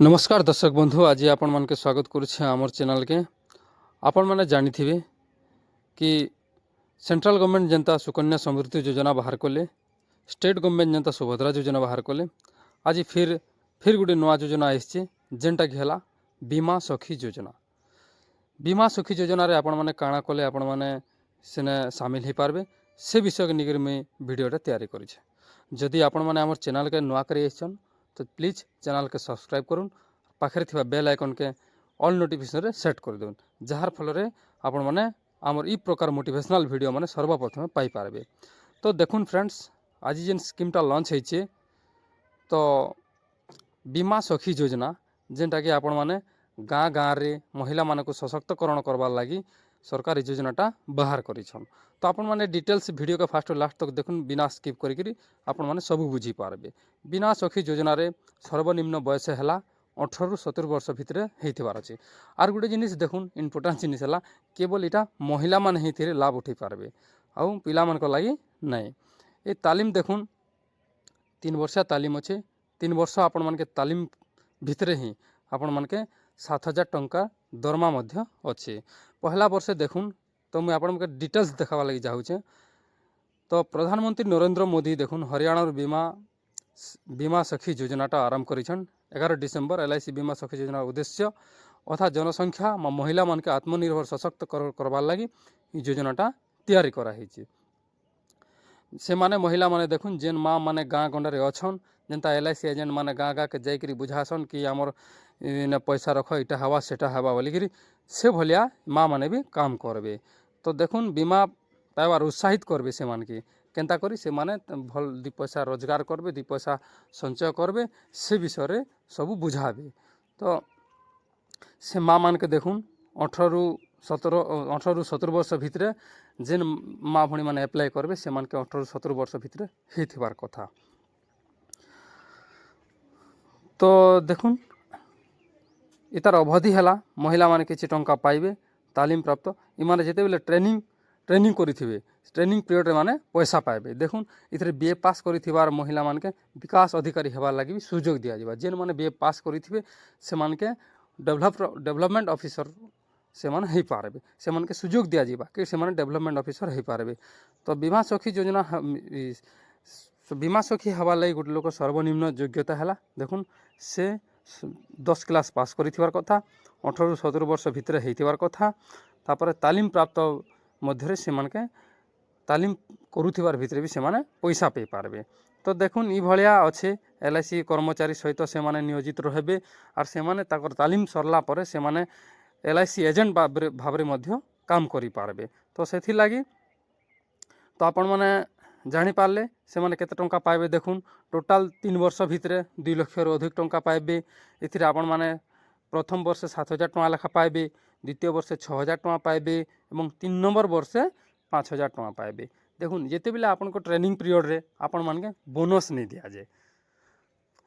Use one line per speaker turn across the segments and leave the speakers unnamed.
नमस्कार दर्शक बंधु, आज आपण मन के स्वागत करुच्छे आमर चैनल के। आपण मैंने जानी थे कि सेंट्रल गवर्नमेंट जनता सुकन्या समृद्धि योजना बाहर कले, स्टेट गवर्नमेंट जनता सुभद्रा योजना बाहर कले। आज फिर गोटे नुआ योजना आसी जेनटा कि है बीमा सखी योजना। बीमा सखी योजना रे आपण मैंने काଣା कले आपण मैंने सेने सामिल हो पारबे से विषय के निकर मुझे वीडियोटा तैयारी करिछे। जदि आपण मैंने आमर चैनल के नुआ करी आइछन तो प्लीज चैनल के सब्सक्राइब करूँ, पाखे थिबा बेल आइकन के ऑल नोटिफिकेशन रे सेट कर देउन, जार फल रे आपण माने आमर ई प्रकार मोटिवेशनल वीडियो माने सर्वप्रथम पाई पारबे। तो देखुन फ्रेंड्स, आज जेन स्कीमटा लॉन्च होइछे तो बीमा सखी योजना, जेनटा कि आपण माने गाँ गाँ रे महिला मानक सशक्तकरण करबार लगी सरकार योजनाटा बाहर करिछन। तो आपण माने डिटेल्स वीडियो के फास्ट लास्ट तक देखुन, बिना स्किप करी आपण माने सब बुझी पारबे। बीमा सखी योजना रे सर्वनिम्न बयस है 18 ରୁ 70 वर्ष भितर होइथिबार अछि। आर गोटे जिनिस देखुन, इम्पोर्टेंट जिनिस है केवल इटा महिला मान ही लाभ उठे पारबे, आउ पिला मान लगी नहीं। ये तालीम देखुन 3 वर्षिया तालीम अच्छे। 3 वर्ष आपण मान के तालीम भितर ही आपण मान के 7,000 टंका दरमा मध्य अच्छे। पहला वर्ष देखुन तो मुझे आपण डिटेल्स देखा लगी चाहूँचे। तो प्रधानमंत्री नरेंद्र मोदी देखुन हरियाणा बीमा सखी योजनाटा आरंभ करिछन 11 डिसेम्बर। LIC बीमा सखी योजना उद्देश्य अर्थात जनसंख्या महिला मान के आत्मनिर्भर सशक्त करवार लगी योजनाटा तैयारी कराई। से माने महिला माने देखुन जेन माँ माने गाँ गंडारे अच्छन, जेनता LIC एजेंट माने गाँ गाँ के जाइकरी बुझासन कि आमर पैसा रख इटा हवा सेटा हवा बोलिकी से भलिया माँ माने भी काम करबे। तो देखुन बीमा पाइबार उत्साहित करबे से मान के केंता करी से माने भल 2 पैसा रोजगार करबे, 2 पैसा संचय करबे, से विषय रे सब बुझाबे। तो से माँ मान के देखुन 18 ରୁ 17 वर्ष भितर जेन माँ भणी मैंने एप्लाय करबे से मान के 18 ରୁ 17 वर्ष भितर होइथिबार कथा। तो देखुन इतार अवधि है महिला माने किछि टंका पाइबे तालीम प्राप्त। इमाने जेते बेले ट्रेनिंग करिथिबे, ट्रेनिंग पीरियड माने पैसा पाइबे। देखुन इथरे BA पास करिथिबार महिला मान के विकास अधिकारी हेबार लागि भी सुजोग दिया जिबा। जेन माने BA पास करिथिबे से मान के डेवलपमेंट ऑफिसर से माने हेइ पारबे, से मान के सुजोग दिया जिबा कि से माने डेवलपमेंट ऑफिसर हेइ पारबे। तो बीमा सखी योजना बीमा सखी हवा लगी गोटे लोक सर्वनिम्न योग्यता है देखुन से 10 क्लास पास करिथिबार कथा, 18 ରୁ 17 वर्ष भितर होइथिबार कथा। तापर तालीम प्राप्त मध्य से मानके तालीम करुथिबार भितर भी से माने पैसा पे पारबे। तो देखुन ई भलिया अच्छे LIC कर्मचारी सहित से माने नियोजित रहबे और से माने ताकर तालीम सरला परे से माने LIC एजेंट भाबरे मध्य काम करि पारबे। तो सेथि लागि तो आपण माने जानी पारले से माने केते टंका पाइबे। देखुन टोटाल 3 वर्ष भितर 2 लाख रु अधिक टंका पाइबे। इथिरे आपण माने प्रथम वर्ष 7,000 टंका लेखा पाइबे, द्वितीय वर्ष 6,000 टंका पाइबे एवं 3 नंबर वर्ष 5,000 टंका पाइबे। देखुन जेते बेले आपण को ट्रेनिंग पीरियड रे आपण मान के बोनस नहीं दिया जाए।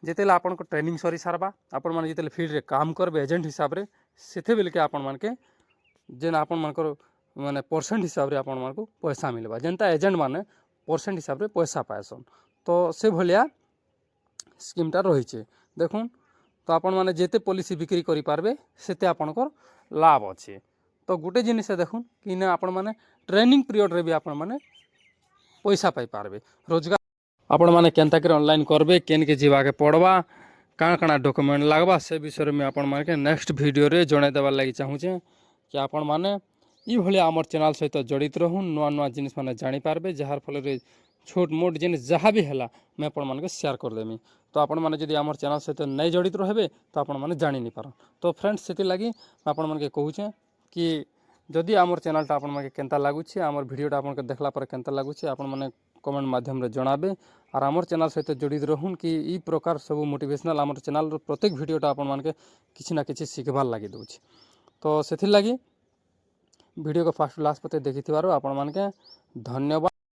जेतेले आपण को ट्रेनिंग सरी सारबा आपण मान जेतेले फील्ड रे काम करबे एजेंट हिसाब रे सेते बेले के आपण मान के जेन आपण मान को माने परसेंट हिसाब रे आपण मान को पैसा मिलबा। जेनता एजेंट माने परसेंट हिसाब रे पैसा पाएसन। तो से भलिया स्कीमटा रहिछे। देखुन तो आपण माने जेते पॉलिसी बिक्री करि पारबे सेते आपनकर लाभ अच्छे। तो गोटे जिनिस देखुन कि ना आपण माने ट्रेनिंग पीरियड रे भी आपण माने पैसा पाई पारबे। रोजगार आपण माने केनता कर ऑनलाइन करबे, केन के जीवा के पड़वा, काण काण डॉक्यूमेंट लागबा से विषय में आपण माने के नेक्स्ट वीडियो रे जणे देबार लागि चाहूचे कि आपण माने ई भली आमर चैनल सहित जड़ित रहूँ, नुआ नुआ जिनिस माने जानि पारबे, जार फल रे छोट मोट जिनिस जहाँ भी है मैं आपण मान के शेयर करदेमी। तो आपण माने जदि आमर चैनल सहित नहीं जड़ित रहबे तो आपण माने जानि नहीं पारन। तो फ्रेंड्स सेति लागि आपण मान के कहूचे कि जदि आमर चैनलटा आपण मान के केनता लागुछि, आमर वीडियोटा आपण के देखला पर केनता लागुछि आपण माने कमेंट माध्यम रे जणाबे। और आमर चैनल सहित जड़ित रहूँ कि ई प्रकार सब मोटिवेशनल आमर चैनल रो प्रत्येक वीडियोटा आपण मान के किछि ना किछि सिखबार लागि दउछि। तो सेथि लागि वीडियो को फास्ट लास्ट पते देखिथिबारो आपण मान के धन्यवाद।